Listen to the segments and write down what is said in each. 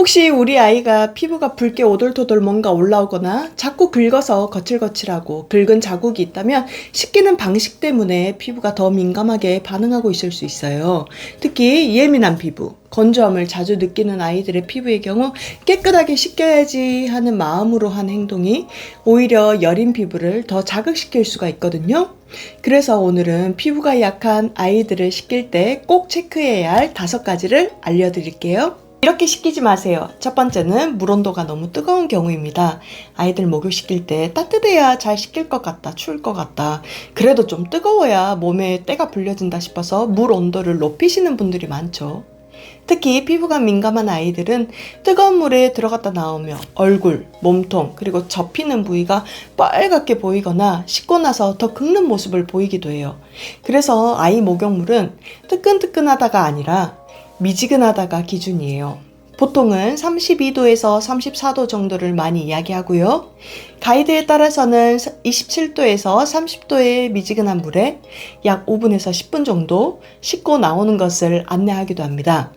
혹시 우리 아이가 피부가 붉게 오돌토돌 뭔가 올라오거나 자꾸 긁어서 거칠거칠하고 긁은 자국이 있다면 씻기는 방식 때문에 피부가 더 민감하게 반응하고 있을 수 있어요. 특히 예민한 피부, 건조함을 자주 느끼는 아이들의 피부의 경우 깨끗하게 씻겨야지 하는 마음으로 한 행동이 오히려 여린 피부를 더 자극시킬 수가 있거든요. 그래서 오늘은 피부가 약한 아이들을 씻길 때 꼭 체크해야 할 5가지를 알려드릴게요. 이렇게 씻기지 마세요. 첫 번째는 물 온도가 너무 뜨거운 경우입니다. 아이들 목욕시킬 때 따뜻해야 잘 씻길 것 같다, 추울 것 같다. 그래도 좀 뜨거워야 몸에 때가 불려진다 싶어서 물 온도를 높이시는 분들이 많죠. 특히 피부가 민감한 아이들은 뜨거운 물에 들어갔다 나오며 얼굴, 몸통, 그리고 접히는 부위가 빨갛게 보이거나 씻고 나서 더 긁는 모습을 보이기도 해요. 그래서 아이 목욕물은 뜨끈뜨끈하다가 아니라 미지근하다가 기준이에요. 보통은 32도에서 34도 정도를 많이 이야기하고요. 가이드에 따라서는 27도에서 30도의 미지근한 물에 약 5분에서 10분 정도 씻고 나오는 것을 안내하기도 합니다.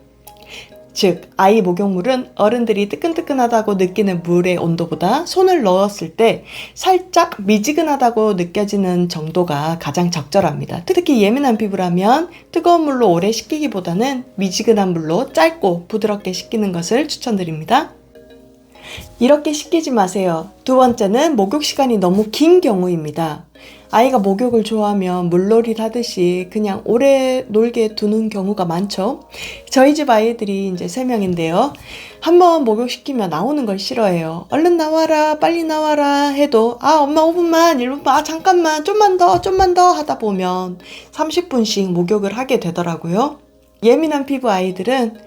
즉, 아이 목욕물은 어른들이 뜨끈뜨끈하다고 느끼는 물의 온도보다 손을 넣었을 때 살짝 미지근하다고 느껴지는 정도가 가장 적절합니다. 특히 예민한 피부라면 뜨거운 물로 오래 씻기기보다는 미지근한 물로 짧고 부드럽게 씻기는 것을 추천드립니다. 이렇게 씻기지 마세요. 두 번째는 목욕 시간이 너무 긴 경우입니다. 아이가 목욕을 좋아하면 물놀이 하듯이 그냥 오래 놀게 두는 경우가 많죠. 저희 집 아이들이 이제 3명인데요. 한번 목욕시키면 나오는 걸 싫어해요. 얼른 나와라, 빨리 나와라 해도 엄마 5분만, 1분만, 잠깐만, 좀만 더 하다 보면 30분씩 목욕을 하게 되더라고요. 예민한 피부 아이들은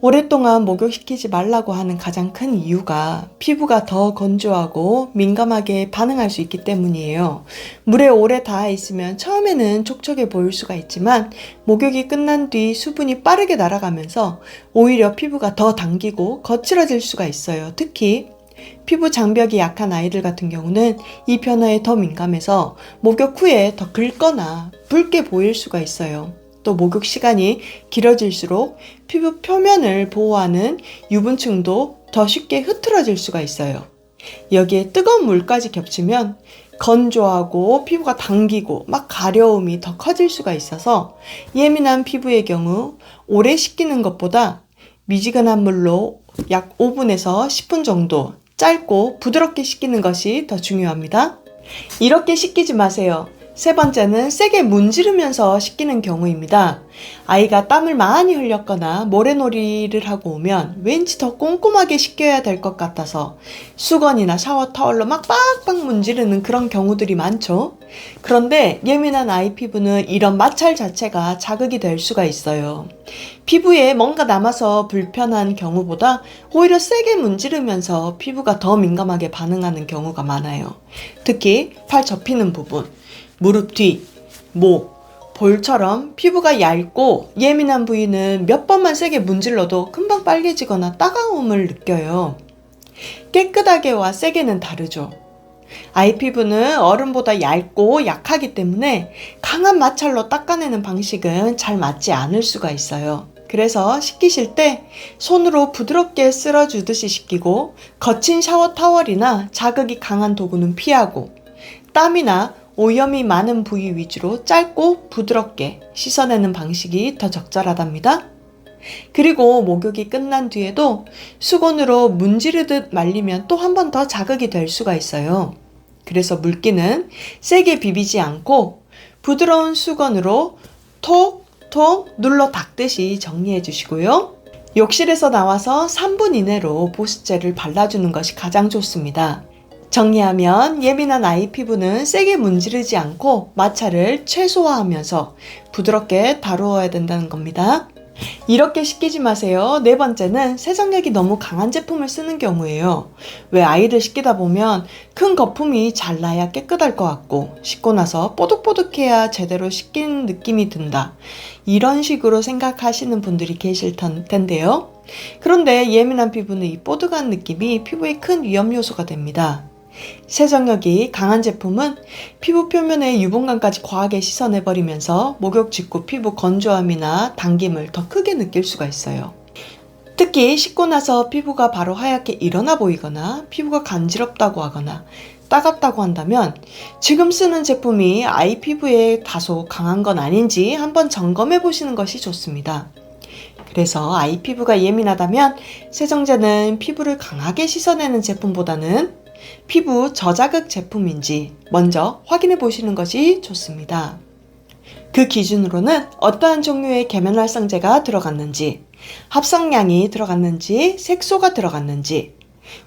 오랫동안 목욕시키지 말라고 하는 가장 큰 이유가 피부가 더 건조하고 민감하게 반응할 수 있기 때문이에요. 물에 오래 닿아 있으면 처음에는 촉촉해 보일 수가 있지만 목욕이 끝난 뒤 수분이 빠르게 날아가면서 오히려 피부가 더 당기고 거칠어질 수가 있어요. 특히 피부 장벽이 약한 아이들 같은 경우는 이 변화에 더 민감해서 목욕 후에 더 긁거나 붉게 보일 수가 있어요. 또 목욕 시간이 길어질수록 피부 표면을 보호하는 유분층도 더 쉽게 흐트러질 수가 있어요. 여기에 뜨거운 물까지 겹치면 건조하고 피부가 당기고 막 가려움이 더 커질 수가 있어서 예민한 피부의 경우 오래 씻기는 것보다 미지근한 물로 약 5분에서 10분 정도 짧고 부드럽게 씻기는 것이 더 중요합니다. 이렇게 씻기지 마세요. 세 번째는 세게 문지르면서 씻기는 경우입니다. 아이가 땀을 많이 흘렸거나 모래놀이를 하고 오면 왠지 더 꼼꼼하게 씻겨야 될 것 같아서 수건이나 샤워 타월로 막 빡빡 문지르는 그런 경우들이 많죠. 그런데 예민한 아이 피부는 이런 마찰 자체가 자극이 될 수가 있어요. 피부에 뭔가 남아서 불편한 경우보다 오히려 세게 문지르면서 피부가 더 민감하게 반응하는 경우가 많아요. 특히 팔 접히는 부분, 무릎 뒤, 목, 볼처럼 피부가 얇고 예민한 부위는 몇 번만 세게 문질러도 금방 빨개지거나 따가움을 느껴요. 깨끗하게와 세게는 다르죠. 아이 피부는 어른보다 얇고 약하기 때문에 강한 마찰로 닦아내는 방식은 잘 맞지 않을 수가 있어요. 그래서 씻기실 때 손으로 부드럽게 쓸어주듯이 씻기고 거친 샤워 타월이나 자극이 강한 도구는 피하고 땀이나 오염이 많은 부위 위주로 짧고 부드럽게 씻어내는 방식이 더 적절하답니다. 그리고 목욕이 끝난 뒤에도 수건으로 문지르듯 말리면 또 한 번 더 자극이 될 수가 있어요. 그래서 물기는 세게 비비지 않고 부드러운 수건으로 톡톡 눌러 닦듯이 정리해 주시고요. 욕실에서 나와서 3분 이내로 보습제를 발라주는 것이 가장 좋습니다. 정리하면 예민한 아이 피부는 세게 문지르지 않고 마찰을 최소화하면서 부드럽게 다루어야 된다는 겁니다. 이렇게 씻기지 마세요. 네 번째는 세정력이 너무 강한 제품을 쓰는 경우예요. 왜 아이를 씻기다 보면 큰 거품이 잘 나야 깨끗할 것 같고 씻고 나서 뽀득뽀득해야 제대로 씻긴 느낌이 든다. 이런 식으로 생각하시는 분들이 계실 텐데요. 그런데 예민한 피부는 이 뽀득한 느낌이 피부에 큰 위험 요소가 됩니다. 세정력이 강한 제품은 피부 표면의 유분감까지 과하게 씻어내버리면서 목욕 직후 피부 건조함이나 당김을 더 크게 느낄 수가 있어요. 특히 씻고 나서 피부가 바로 하얗게 일어나 보이거나 피부가 간지럽다고 하거나 따갑다고 한다면 지금 쓰는 제품이 아이 피부에 다소 강한 건 아닌지 한번 점검해 보시는 것이 좋습니다. 그래서 아이 피부가 예민하다면 세정제는 피부를 강하게 씻어내는 제품보다는 피부 저자극 제품인지 먼저 확인해 보시는 것이 좋습니다. 그 기준으로는 어떠한 종류의 계면활성제가 들어갔는지, 합성량이 들어갔는지, 색소가 들어갔는지,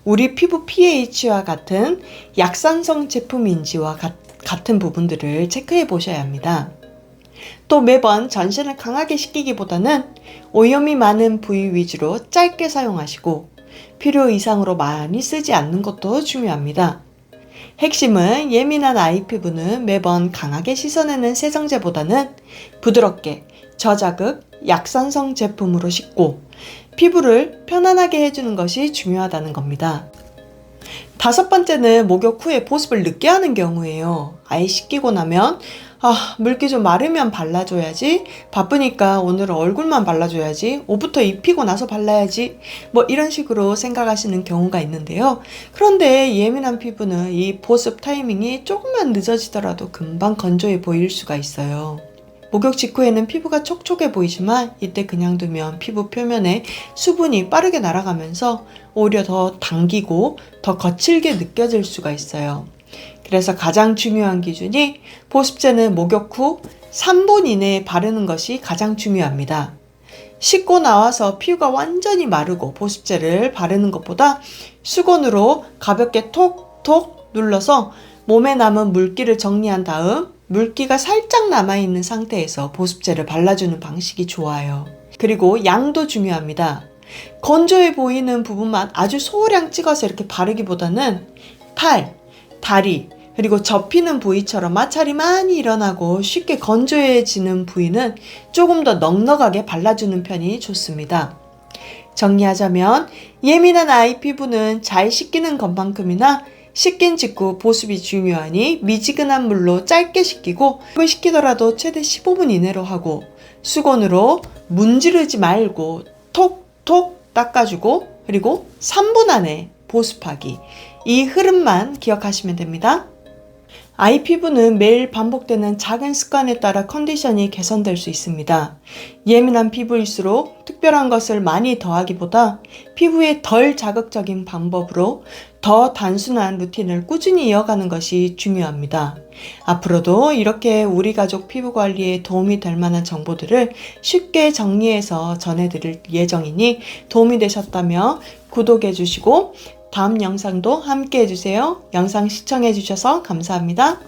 우리 피부 pH와 같은 약산성 제품인지와 같은 부분들을 체크해 보셔야 합니다. 또 매번 전신을 강하게 씻기기보다는 오염이 많은 부위 위주로 짧게 사용하시고 필요 이상으로 많이 쓰지 않는 것도 중요합니다. 핵심은 예민한 아이 피부는 매번 강하게 씻어내는 세정제보다는 부드럽게 저자극, 약산성 제품으로 씻고 피부를 편안하게 해주는 것이 중요하다는 겁니다. 5번째는 목욕 후에 보습을 늦게 하는 경우예요. 아이 씻기고 나면 물기 좀 마르면 발라줘야지, 바쁘니까 오늘은 얼굴만 발라줘야지, 옷부터 입히고 나서 발라야지, 이런 식으로 생각하시는 경우가 있는데요. 그런데 예민한 피부는 이 보습 타이밍이 조금만 늦어지더라도 금방 건조해 보일 수가 있어요. 목욕 직후에는 피부가 촉촉해 보이지만 이때 그냥 두면 피부 표면에 수분이 빠르게 날아가면서 오히려 더 당기고 더 거칠게 느껴질 수가 있어요. 그래서 가장 중요한 기준이 보습제는 목욕 후 3분 이내에 바르는 것이 가장 중요합니다. 씻고 나와서 피부가 완전히 마르고 보습제를 바르는 것보다 수건으로 가볍게 톡톡 눌러서 몸에 남은 물기를 정리한 다음 물기가 살짝 남아있는 상태에서 보습제를 발라주는 방식이 좋아요. 그리고 양도 중요합니다. 건조해 보이는 부분만 아주 소량 찍어서 이렇게 바르기보다는 팔, 다리, 그리고 접히는 부위처럼 마찰이 많이 일어나고 쉽게 건조해지는 부위는 조금 더 넉넉하게 발라주는 편이 좋습니다. 정리하자면 예민한 아이 피부는 잘 씻기는 것만큼이나 씻긴 직후 보습이 중요하니 미지근한 물로 짧게 씻기고 씻기더라도 최대 15분 이내로 하고 수건으로 문지르지 말고 톡톡 닦아주고 그리고 3분 안에 보습하기, 이 흐름만 기억하시면 됩니다. 아이 피부는 매일 반복되는 작은 습관에 따라 컨디션이 개선될 수 있습니다. 예민한 피부일수록 특별한 것을 많이 더하기보다 피부에 덜 자극적인 방법으로 더 단순한 루틴을 꾸준히 이어가는 것이 중요합니다. 앞으로도 이렇게 우리 가족 피부 관리에 도움이 될 만한 정보들을 쉽게 정리해서 전해드릴 예정이니 도움이 되셨다면 구독해 주시고 다음 영상도 함께 해주세요. 영상 시청해 주셔서 감사합니다.